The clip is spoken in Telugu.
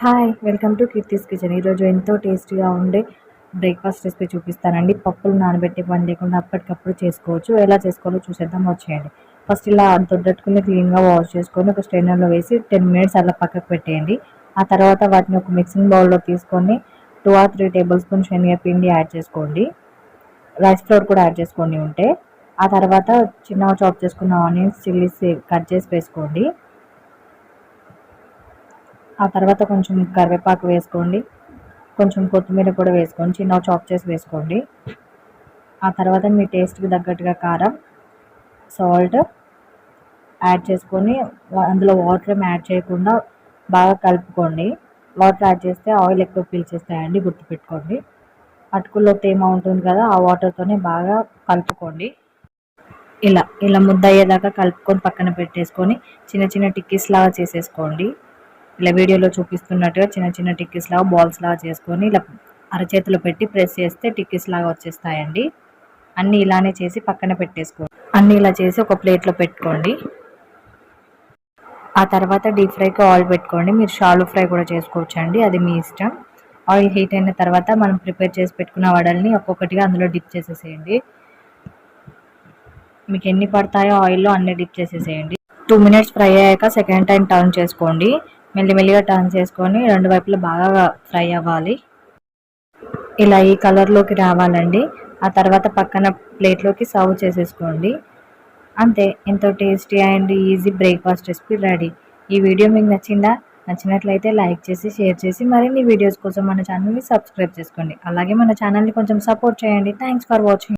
Hi welcome to Keerthi's kitchen. ఈరోజు ఎంతో టేస్టీగా ఉండే బ్రేక్ఫాస్ట్ రెసిపీ చూపిస్తానండి. పప్పులు నానబెట్టే పని లేకుండా అప్పటికప్పుడు చేసుకోవచ్చు. ఎలా చేసుకోవాలో చూసేద్దాం, వచ్చేయండి. ఫస్ట్ ఇలా దొడ్డట్టుకుని క్లీన్గా వాష్ చేసుకొని ఒక స్ట్రైనర్లో వేసి 10 మినిట్స్ అలా పక్కకు పెట్టేయండి. ఆ తర్వాత వాటిని ఒక మిక్సింగ్ బౌల్లో తీసుకొని 2 or 3 టేబుల్ స్పూన్ శనగపిండి యాడ్ చేసుకోండి. రైస్ ఫ్లోర్ కూడా యాడ్ చేసుకోండి ఉంటే. ఆ తర్వాత చిన్నగా చాప్ చేసుకున్న ఆనియన్స్, చిల్లీస్ కట్ చేసి వేసుకోండి. ఆ తర్వాత కొంచెం కరివేపాకు వేసుకోండి, కొంచెం కొత్తిమీర కూడా వేసుకోండి, చిన్నగా చాప్ చేసి వేసుకోండి. ఆ తర్వాత మీ టేస్ట్కి తగ్గట్టుగా కారం, సాల్ట్ యాడ్ చేసుకొని అందులో వాటర్ ఏమి యాడ్ చేయకుండా బాగా కలుపుకోండి. వాటర్ యాడ్ చేస్తే ఆయిల్ ఎక్కువ పీల్చేస్తాయండి, గుర్తుపెట్టుకోండి. అటుకుల్లో తేమ ఉంటుంది కదా, ఆ వాటర్తోనే బాగా కలుపుకోండి. ఇలా ఇలా ముద్ద అయ్యేదాకా కలుపుకొని పక్కన పెట్టేసుకొని చిన్న చిన్న టిక్కీస్ లాగా చేసేసుకోండి. ఇలా వీడియోలో చూపిస్తున్నట్టుగా చిన్న చిన్న టిక్కీస్ లాగా బాల్స్ లాగా చేసుకొని ఇలా అరచేతిలో పెట్టి ప్రెస్ చేస్తే టిక్కీస్ లాగా వచ్చేస్తాయండి. అన్నీ ఇలానే చేసి పక్కన పెట్టేసుకోండి. అన్నీ ఇలా చేసి ఒక ప్లేట్లో పెట్టుకోండి. ఆ తర్వాత డీప్ ఫ్రైకి ఆయిల్ పెట్టుకోండి. మీరు షాలో ఫ్రై కూడా చేసుకోవచ్చు అండి, అది మీ ఇష్టం. ఆయిల్ హీట్ అయిన తర్వాత మనం ప్రిపేర్ చేసి పెట్టుకున్న వడల్ని ఒక్కొక్కటిగా అందులో డిప్ చేసేసేయండి. మీకు ఎన్ని పడతాయో ఆయిల్లో అన్ని డిప్ చేసేసేయండి. 2 మినిట్స్ ఫ్రై అయ్యాక సెకండ్ టైం టర్న్ చేసుకోండి. మెల్లిమెల్లిగా టర్న్ చేసుకొని రెండు వైపులు బాగా ఫ్రై అవ్వాలి. ఇలా ఈ కలర్లోకి రావాలండి. ఆ తర్వాత పక్కన ప్లేట్లోకి సర్వ్ చేసేసుకోండి. అంతే, ఎంతో tasty and easy breakfast recipe ready. ఈ వీడియో మీకు నచ్చిందా? నచ్చినట్లయితే లైక్ చేసి, షేర్ చేసి, మరిన్ని వీడియోస్ కోసం మన ఛానల్ని సబ్స్క్రైబ్ చేసుకోండి. అలాగే మన ఛానల్ని కొంచెం సపోర్ట్ చేయండి. Thanks for watching.